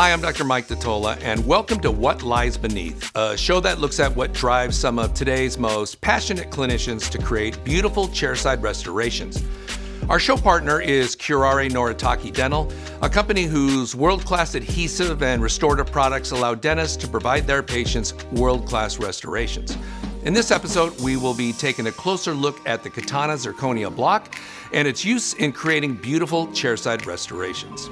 Hi, I'm Dr. Mike DiTola, and welcome to What Lies Beneath, a show that looks at what drives some of today's most passionate clinicians to create beautiful chairside restorations. Our show partner is Kuraray Noritake Dental, a company whose world-class adhesive and restorative products allow dentists to provide their patients world-class restorations. In this episode, we will be taking a closer look at the Katana Zirconia Block and its use in creating beautiful chairside restorations.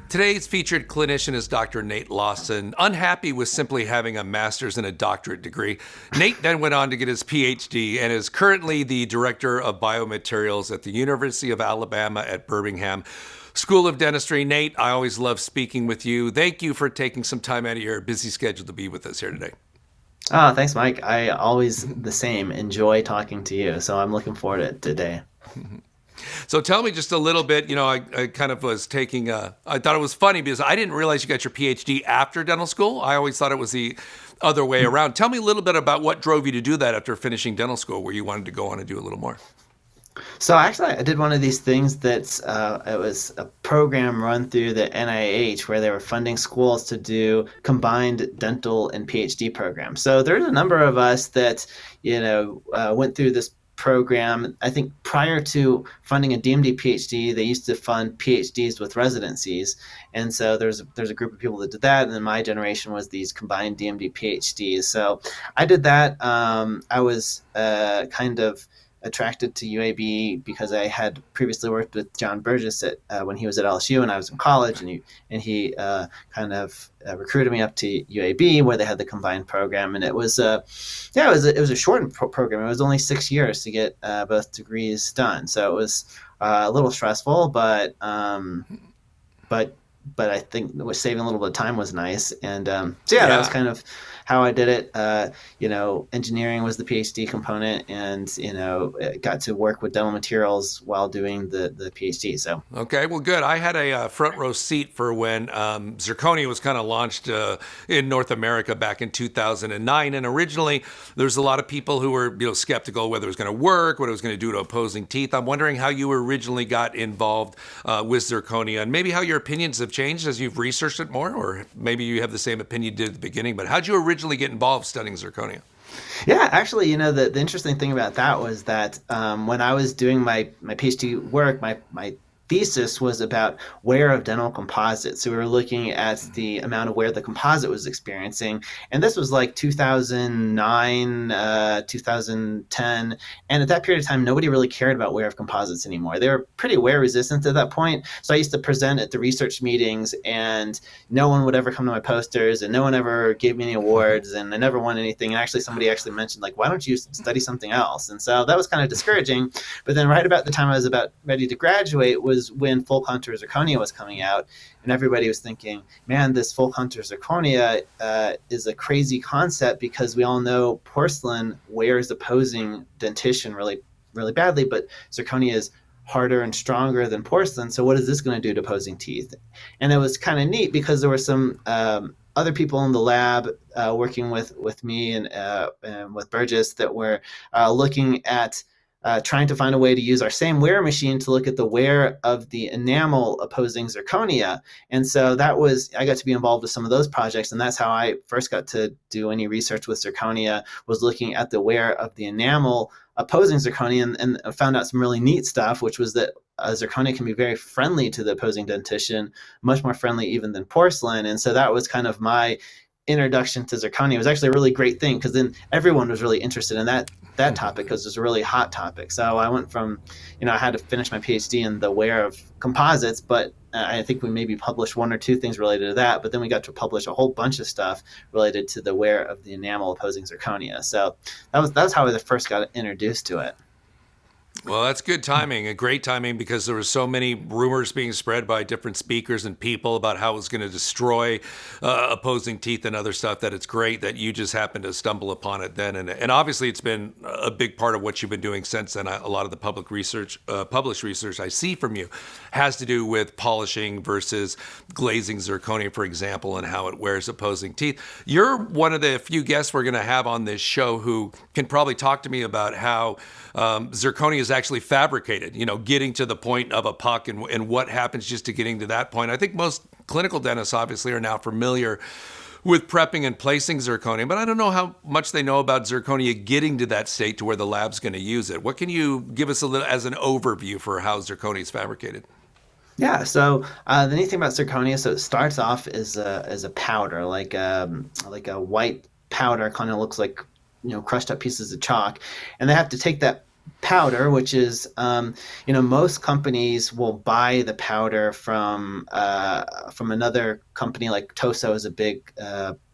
Today's featured clinician is Dr. Nate Lawson. Unhappy with simply having a master's and a doctorate degree, Nate then went on to get his PhD and is currently the Director of Biomaterials at the University of Alabama at Birmingham School of Dentistry. Nate, I always love speaking with you. Thank you for taking some time out of your busy schedule to be with us here today. Oh, thanks, Mike. I always the same enjoy talking to you, so I'm looking forward to it today. So tell me just a little bit, I kind of was taking, I thought it was funny because I didn't realize you got your PhD after dental school. I always thought it was the other way around. Tell me a little bit about what drove you to do that after finishing dental school, where you wanted to go on and do a little more. So actually, I did one of these things that's, it was a program run through the NIH where they were funding schools to do combined dental and PhD programs. So there's a number of us that, went through this program. I think prior to funding a DMD PhD, they used to fund PhDs with residencies. And so there's a group of people that did that. And then my generation was these combined DMD PhDs. So I did that. I was kind of attracted to UAB because I had previously worked with John Burgess when he was at LSU and I was in college, and he kind of recruited me up to UAB where they had the combined program, and it was a shortened program. It was only 6 years to get both degrees done, so it was a little stressful, but I think saving a little bit of time was nice, and that was kind of how I did it. Engineering was the PhD component, and got to work with dental materials while doing the PhD. So okay, well, good. I had a front row seat for when zirconia was kind of launched in North America back in 2009, and originally there's a lot of people who were skeptical whether it was going to work, what it was going to do to opposing teeth. I'm wondering how you originally got involved with zirconia, and maybe how your opinions have changed as you've researched it more, or maybe you have the same opinion you did at the beginning. But how'd you originally get involved studying zirconia? Yeah, actually, the interesting thing about that was that when I was doing my PhD work, my thesis was about wear of dental composites. So we were looking at the amount of wear the composite was experiencing. And this was like 2009, 2010. And at that period of time, nobody really cared about wear of composites anymore. They were pretty wear resistant at that point. So I used to present at the research meetings, and no one would ever come to my posters, and no one ever gave me any awards, and I never won anything. And actually, somebody actually mentioned, why don't you study something else? And so that was kind of discouraging. But then right about the time I was about ready to graduate was when full contour zirconia was coming out, and everybody was thinking, man, this full contour zirconia is a crazy concept, because we all know porcelain wears opposing dentition really, really badly, but zirconia is harder and stronger than porcelain. So what is this going to do to opposing teeth? And it was kind of neat because there were some other people in the lab working with me and with Burgess that were looking at trying to find a way to use our same wear machine to look at the wear of the enamel opposing zirconia. And so I got to be involved with some of those projects. And that's how I first got to do any research with zirconia, was looking at the wear of the enamel opposing zirconia, and found out some really neat stuff, which was that zirconia can be very friendly to the opposing dentition, much more friendly even than porcelain. And so that was kind of my introduction to zirconia. It was actually a really great thing, because then everyone was really interested in that topic, because it was a really hot topic. So I went from, I had to finish my PhD in the wear of composites, but I think we maybe published one or two things related to that, but then we got to publish a whole bunch of stuff related to the wear of the enamel opposing zirconia. So that was how I first got introduced to it. Well, that's good timing, a great timing, because there were so many rumors being spread by different speakers and people about how it was going to destroy opposing teeth and other stuff, that it's great that you just happened to stumble upon it then. And obviously it's been a big part of what you've been doing since then. A lot of the published research I see from you has to do with polishing versus glazing zirconia, for example, and how it wears opposing teeth. You're one of the few guests we're going to have on this show who can probably talk to me about how zirconia is actually fabricated, getting to the point of a puck and what happens just to getting to that point. I think most clinical dentists obviously are now familiar with prepping and placing zirconia, but I don't know how much they know about zirconia getting to that state to where the lab's going to use it. What can you give us a little as an overview for how zirconia is fabricated? Yeah, so the neat thing about zirconia, so it starts off as a powder, like a white powder, kind of looks like crushed up pieces of chalk, and they have to take that powder, which is most companies will buy the powder from another company. Like Toso is a big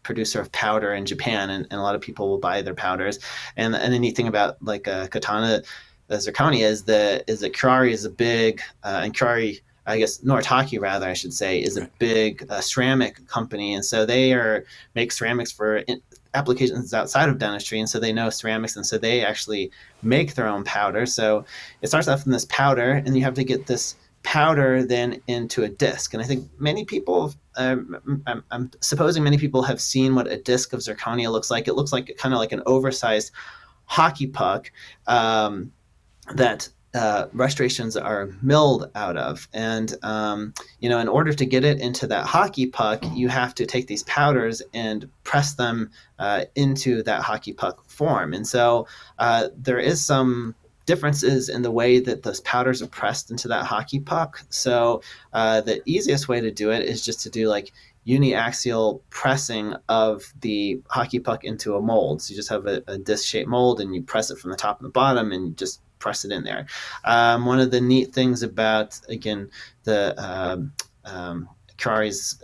producer of powder in Japan, and a lot of people will buy their powders. And the neat thing about like Katana Zirconia is that Kuraray is a big and Kuraray, I guess Noritake rather, I should say, is a big ceramic company, and so they make ceramics for applications outside of dentistry, and so they know ceramics, and so they actually make their own powder. So it starts off in this powder, and you have to get this powder then into a disc. And I think many people, I'm supposing many people have seen what a disc of zirconia looks like. It looks like kind of like an oversized hockey puck that restorations are milled out of. And, in order to get it into that hockey puck, you have to take these powders and press them into that hockey puck form. And so there is some differences in the way that those powders are pressed into that hockey puck. So the easiest way to do it is just to do like uniaxial pressing of the hockey puck into a mold. So you just have a disc-shaped mold, and you press it from the top and the bottom, and you just press it in there. One of the neat things about, again, the Kuraray's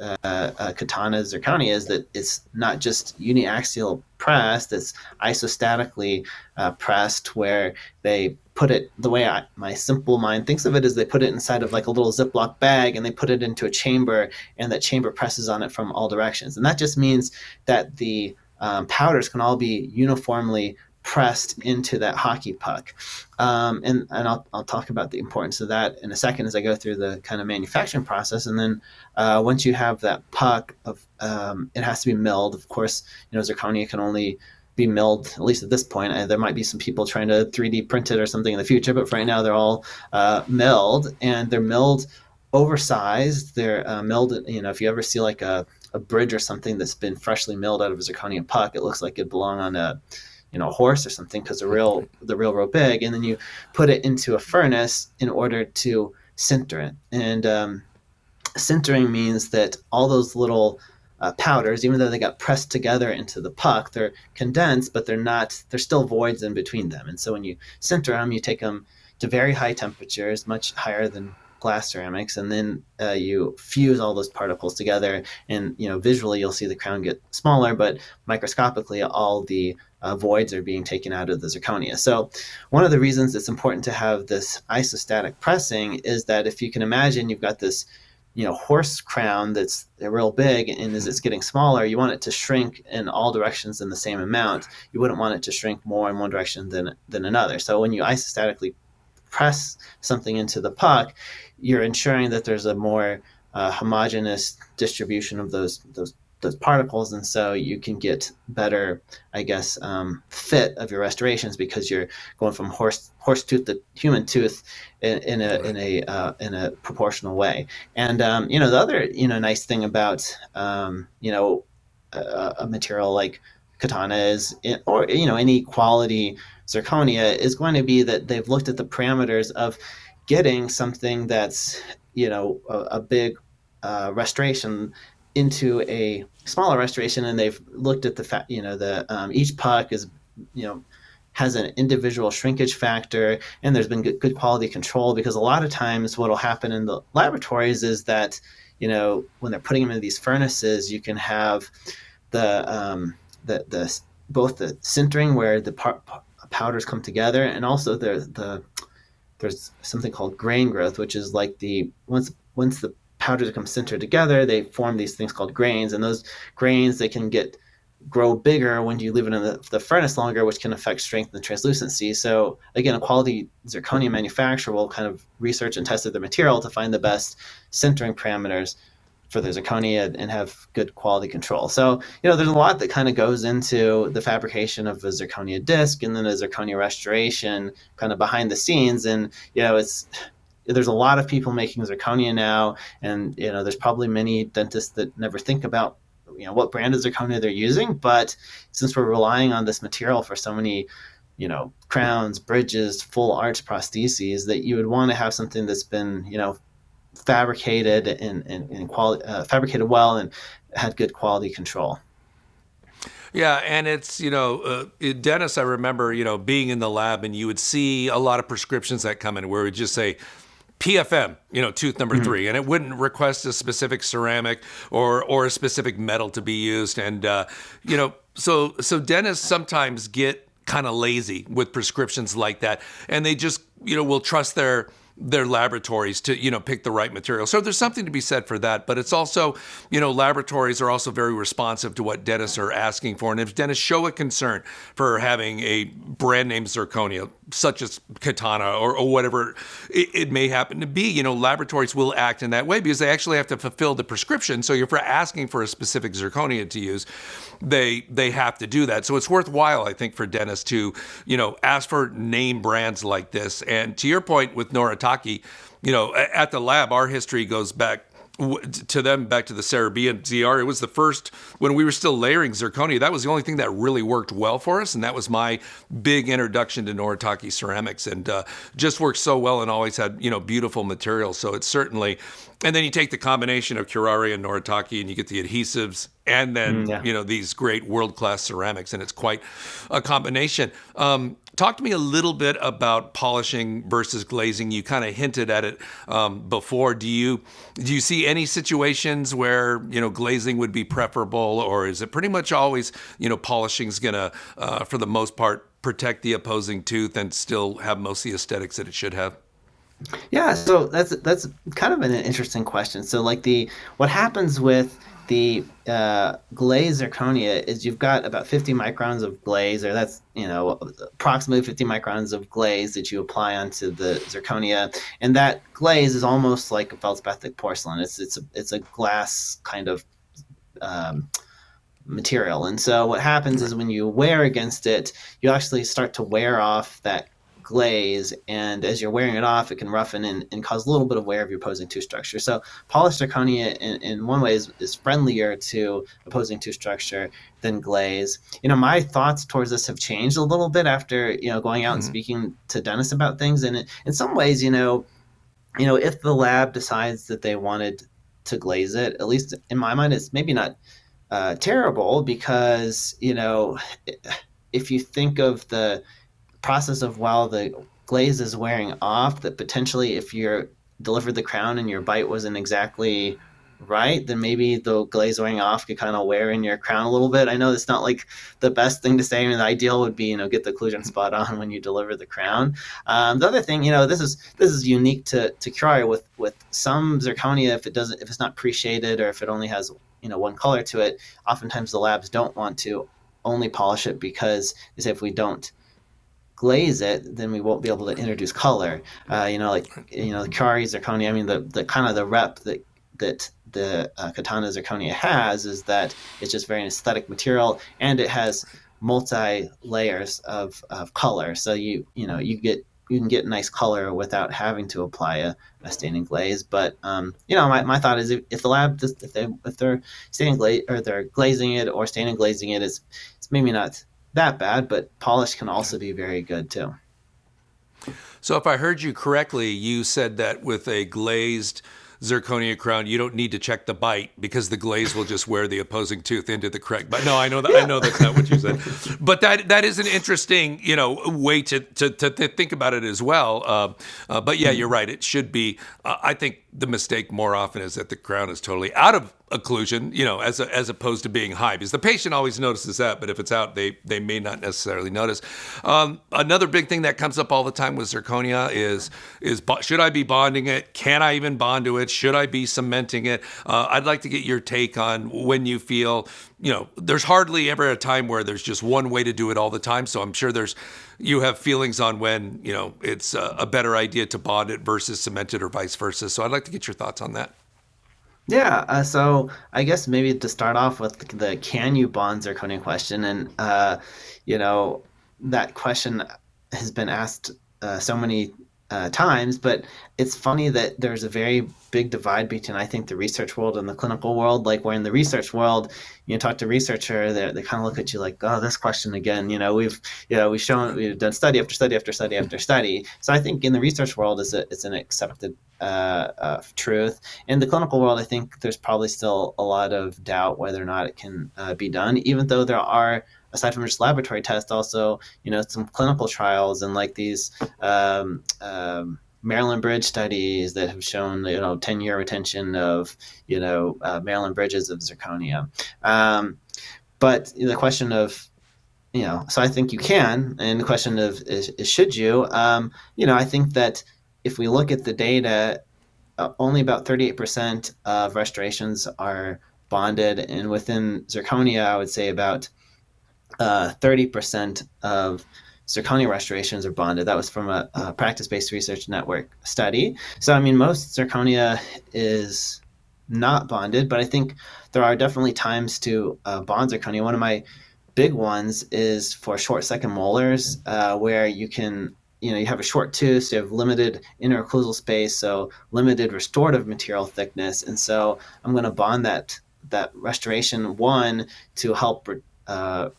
Katana Zirconia is that it's not just uniaxial pressed, it's isostatically pressed, where they put it, the way my simple mind thinks of it, is they put it inside of like a little Ziploc bag, and they put it into a chamber, and that chamber presses on it from all directions. And that just means that the powders can all be uniformly pressed into that hockey puck. And I'll talk about the importance of that in a second as I go through the kind of manufacturing process. And then once you have that puck, it has to be milled. Of course, zirconia can only be milled, at least at this point. There might be some people trying to 3D print it or something in the future, but for right now they're all milled, and they're milled oversized. They're milled, if you ever see like a bridge or something that's been freshly milled out of a zirconia puck, it looks like it belonged on a horse or something, because they're real big. And then you put it into a furnace in order to sinter it. And sintering means that all those little powders, even though they got pressed together into the puck, they're condensed, but there's still voids in between them. And so when you sinter them, you take them to very high temperatures, much higher than glass ceramics, and then you fuse all those particles together, and visually you'll see the crown get smaller, but microscopically all the voids are being taken out of the zirconia. So one of the reasons it's important to have this isostatic pressing is that if you can imagine, you've got this horse crown that's real big, and as it's getting smaller, you want it to shrink in all directions in the same amount. You wouldn't want it to shrink more in one direction than another. So when you isostatically press something into the puck, you're ensuring that there's a more homogeneous distribution of those particles, and so you can get better, I guess, fit of your restorations, because you're going from horse tooth to human tooth in a proportional way. And the other nice thing about a material like Katana is, or any quality zirconia, is going to be that they've looked at the parameters of getting something that's a big restoration into a smaller restoration, and they've looked at the fact each puck is has an individual shrinkage factor, and there's been good quality control, because a lot of times what will happen in the laboratories is that when they're putting them in these furnaces, you can have the both the sintering, where the powders come together, and also the there's something called grain growth, which is like once the powders become sintered together, they form these things called grains, and those grains they can grow bigger when you leave it in the furnace longer, which can affect strength and translucency. So again, a quality zirconia manufacturer will kind of research and test the material to find the best sintering parameters for the zirconia and have good quality control. So, there's a lot that kind of goes into the fabrication of a zirconia disc and then a zirconia restoration kind of behind the scenes. And, there's a lot of people making zirconia now, and, there's probably many dentists that never think about what brand of zirconia they're using. But since we're relying on this material for so many, crowns, bridges, full arch prostheses, that you would want to have something that's been, fabricated and quality, fabricated well and had good quality control. Yeah, and it's, Dennis, I remember, being in the lab, and you would see a lot of prescriptions that come in where it would just say PFM, tooth number 3, and it wouldn't request a specific ceramic or a specific metal to be used. And, so dentists sometimes get kind of lazy with prescriptions like that, and they just, will trust their laboratories to, pick the right material. So there's something to be said for that. But it's also, laboratories are also very responsive to what dentists are asking for. And if dentists show a concern for having a brand name zirconia, such as Katana or whatever it may happen to be, laboratories will act in that way because they actually have to fulfill the prescription. So if you're asking for a specific zirconia to use, they have to do that. So it's worthwhile, I think, for dentists to, ask for name brands like this. And to your point with Noritake, at the lab, our history goes back to the Cerebia ZR. It was the first, when we were still layering zirconia, that was the only thing that really worked well for us. And that was my big introduction to Noritake ceramics, and just worked so well and always had, beautiful materials. So it's certainly, and then you take the combination of Kuraray and Noritake and you get the adhesives and then, these great world-class ceramics, and it's quite a combination. Talk to me a little bit about polishing versus glazing. You kind of hinted at it before. Do you see any situations where, glazing would be preferable, or is it pretty much always, polishing's gonna, for the most part, protect the opposing tooth and still have most of the aesthetics that it should have? Yeah, so that's kind of an interesting question. So what happens with the glaze zirconia is you've got about 50 microns of glaze, or that's approximately 50 microns of glaze that you apply onto the zirconia, and that glaze is almost like a feldspathic porcelain. It's a glass kind of material, and so what happens is when you wear against it, you actually start to wear off that glaze, and as you're wearing it off, it can roughen and cause a little bit of wear of your opposing tooth structure. So polished zirconia in one way is friendlier to opposing tooth structure than glaze. My thoughts towards this have changed a little bit after going out and speaking to dentists about things. And in some ways, if the lab decides that they wanted to glaze it, at least in my mind, it's maybe not terrible, because if you think of the process of while the glaze is wearing off, that potentially if you're delivered the crown and your bite wasn't exactly right, then maybe the glaze wearing off could kind of wear in your crown a little bit. I know it's not like the best thing to say. I mean, the ideal would be, get the occlusion spot on when you deliver the crown. The other thing, this is unique to Kuraray with some zirconia. If it's not pre-shaded, or if it only has, one color to it, oftentimes the labs don't want to only polish it because they say if we don't glaze it, then we won't be able to introduce color. The Kuraray zirconia, I mean, the kind of the rep that the Katana Zirconia has is that it's just very aesthetic material, and it has multi layers of color. So you can get nice color without having to apply a staining glaze. But my thought is if the lab if they're staining glaze, or they're glazing it or staining glazing it, it's maybe not that bad, but polish can also be very good too. So if I heard you correctly, you said that with a glazed zirconia crown, you don't need to check the bite because the glaze will just wear the opposing tooth into the correct bite. No, I know that. Yeah. I know that's not what you said, but that is an interesting, way to think about it as well. But yeah, you're right. It should be. I think the mistake more often is that the crown is totally out of occlusion, as opposed to being high, because the patient always notices that, but if it's out, they may not necessarily notice. Another big thing that comes up all the time with zirconia is should I be bonding it? Can I even bond to it? Should I be cementing it? I'd like to get your take on when you feel, there's hardly ever a time where there's just one way to do it all the time. So I'm sure you have feelings on when, it's a better idea to bond it versus cement it or vice versa. So I'd like to get your thoughts on that. Yeah, so I guess maybe to start off with the can you bond zirconia question, and you know that question has been asked so many times, but it's funny that there's a very big divide between, I think, the research world and the clinical world. Like, where in the research world, you talk to a researcher, they kind of look at you like, oh, this question again. We've done study after study after study after study. So I think in the research world, it's an accepted truth. In the clinical world, I think there's probably still a lot of doubt whether or not it can be done, even though there are, aside from just laboratory tests, also, some clinical trials and like these Maryland Bridge studies that have shown, 10-year retention of, Maryland bridges of zirconia. But the question of, so I think you can, and the question of is should you, I think that if we look at the data, only about 38% of restorations are bonded, and within zirconia, I would say about 30% of zirconia restorations are bonded. That was from a practice-based research network study. So, most zirconia is not bonded, but I think there are definitely times to bond zirconia. One of my big ones is for short second molars, where you can, you have a short tooth, so you have limited interocclusal space, so limited restorative material thickness. And so I'm going to bond that restoration, one, to help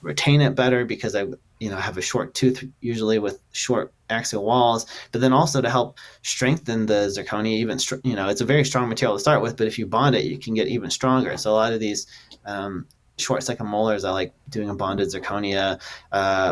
retain it better, because I have a short tooth usually with short axial walls, but then also to help strengthen the zirconia even. It's a very strong material to start with, but if you bond it, you can get even stronger. So a lot of these short second molars, I like doing a bonded zirconia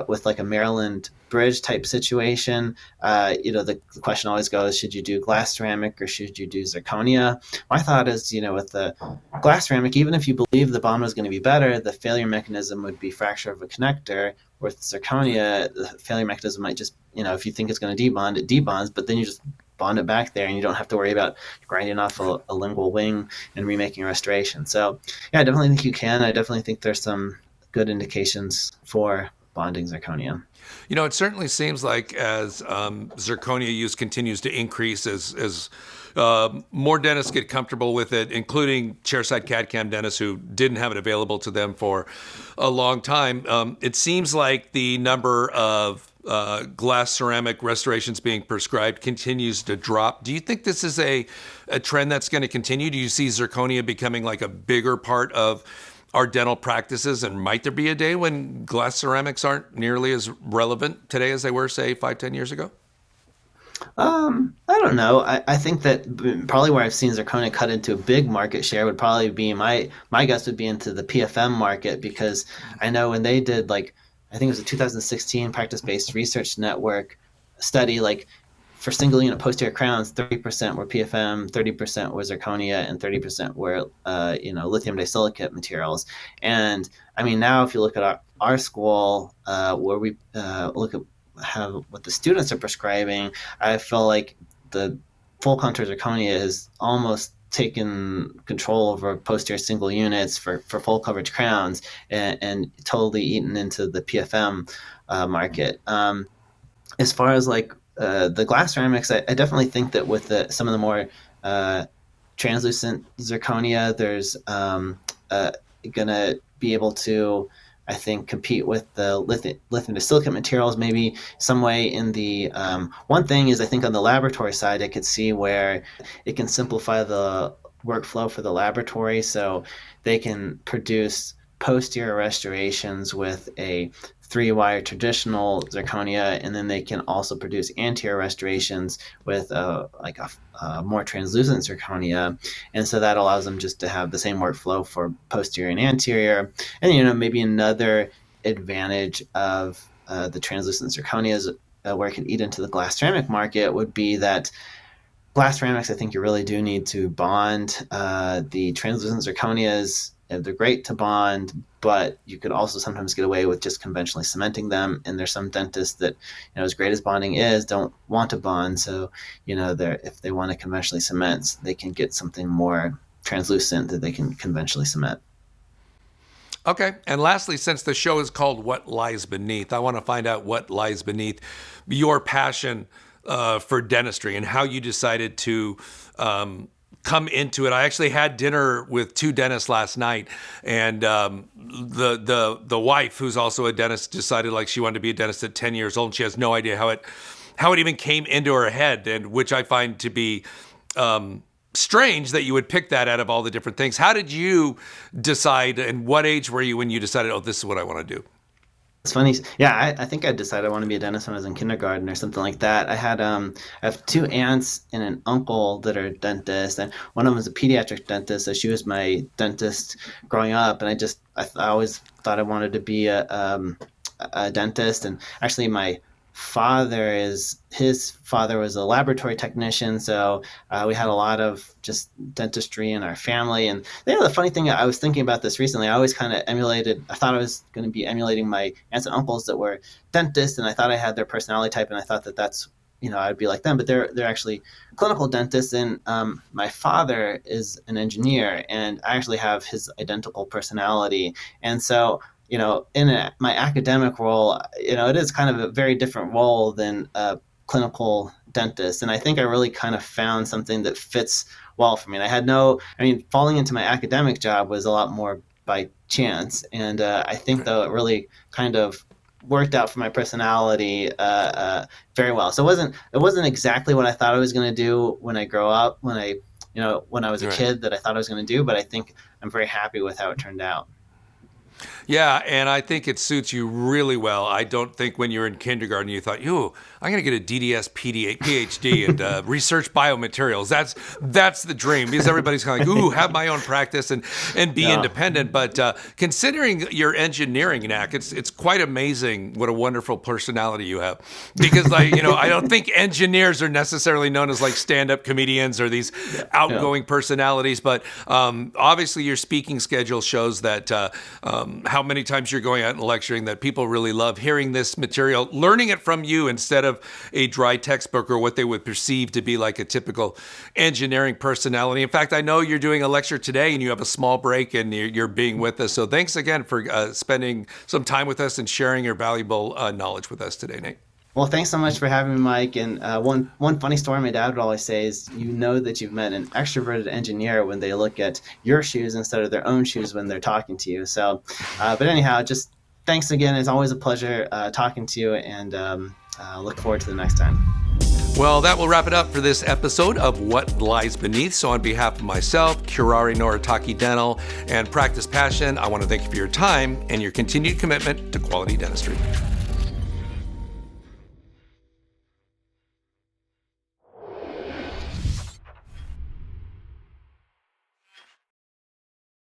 with like a Maryland bridge type situation. The question always goes, should you do glass ceramic or should you do zirconia? My thought is, with the glass ceramic, even if you believe the bond was going to be better, the failure mechanism would be fracture of a connector. With zirconia, the failure mechanism might just, if you think it's going to debond, it debonds, but then you just bond it back there and you don't have to worry about grinding off a lingual wing and remaking a restoration. So yeah, I definitely think you can. I definitely think there's some good indications for bonding zirconia. It certainly seems like as zirconia use continues to increase, as more dentists get comfortable with it, including chairside CAD/CAM dentists who didn't have it available to them for a long time, it seems like the number of glass ceramic restorations being prescribed continues to drop. Do you think this is a trend that's going to continue? Do you see zirconia becoming like a bigger part of our dental practices? And might there be a day when glass ceramics aren't nearly as relevant today as they were, say, 5-10 years ago? I don't know. I think that probably where I've seen zirconia cut into a big market share would probably be, my guess would be into the PFM market, because I know when they did, like, I think it was a 2016 practice-based research network study, like for single unit posterior crowns, 30% were PFM, 30% were zirconia, and 30% were lithium disilicate materials. And now if you look at our school, where we look at what the students are prescribing, I feel like the full contour zirconia has almost taken control over posterior single units for full coverage crowns, and totally eaten into the PFM market. As far as like the glass ceramics, I definitely think that with some of the more translucent zirconia, there's going to be able to, I think, compete with the lithium disilicate materials, maybe some way in the one thing is, I think on the laboratory side, I could see where it can simplify the workflow for the laboratory, so they can produce posterior restorations with a 3-wire traditional zirconia, and then they can also produce anterior restorations with a more translucent zirconia, and so that allows them just to have the same workflow for posterior and anterior. And maybe another advantage of the translucent zirconias, where it can eat into the glass ceramic market, would be that glass ceramics, I think you really do need to bond. The translucent zirconias, they're great to bond, but you could also sometimes get away with just conventionally cementing them. And there's some dentists that, as great as bonding is, don't want to bond. So, if they want to conventionally cement, they can get something more translucent that they can conventionally cement. Okay. And lastly, since the show is called What Lies Beneath, I want to find out what lies beneath your passion for dentistry and how you decided to come into it. I actually had dinner with two dentists last night, and the wife, who's also a dentist, decided like she wanted to be a dentist at 10 years old, and she has no idea how it even came into her head, and which I find to be strange that you would pick that out of all the different things. How did you decide, and what age were you when you decided, oh, this is what I want to do? It's funny. Yeah, I think I decided I want to be a dentist when I was in kindergarten or something like that. I have two aunts and an uncle that are dentists, and one of them was a pediatric dentist, so she was my dentist growing up, and I always thought I wanted to be a dentist. And actually, his father was a laboratory technician, so we had a lot of just dentistry in our family. And the funny thing, I was thinking about this recently, I always kind of I thought I was going to be emulating my aunts and uncles that were dentists, and I thought I had their personality type, and I thought that's I'd be like them, but they're actually clinical dentists. And my father is an engineer, and I actually have his identical personality. And so in my academic role, it is kind of a very different role than a clinical dentist. And I think I really kind of found something that fits well for me. And falling into my academic job was a lot more by chance. And I think, though, it really kind of worked out for my personality very well. So it wasn't exactly what I thought I was going to do when I grow up, when I was a kid, that I thought I was going to do. But I think I'm very happy with how it turned out. Yeah, and I think it suits you really well. I don't think when you were in kindergarten you thought, I'm going to get a DDS PhD and research biomaterials. That's the dream, because everybody's kind of like, have my own practice and be independent. But considering your engineering knack, it's quite amazing what a wonderful personality you have. Because I don't think engineers are necessarily known as like stand-up comedians or these outgoing personalities. But obviously your speaking schedule shows that how many times you're going out and lecturing, that people really love hearing this material, learning it from you instead of a dry textbook or what they would perceive to be like a typical engineering personality. In fact, I know you're doing a lecture today and you have a small break and you're being with us. So thanks again for spending some time with us and sharing your valuable knowledge with us today, Nate. Well, thanks so much for having me, Mike. And one funny story my dad would always say is, that you've met an extroverted engineer when they look at your shoes instead of their own shoes when they're talking to you. So, but anyhow, just thanks again. It's always a pleasure talking to you, and look forward to the next time. Well, that will wrap it up for this episode of What Lies Beneath. So on behalf of myself, Kuraray Noritake Dental, and Practice Passion, I want to thank you for your time and your continued commitment to quality dentistry.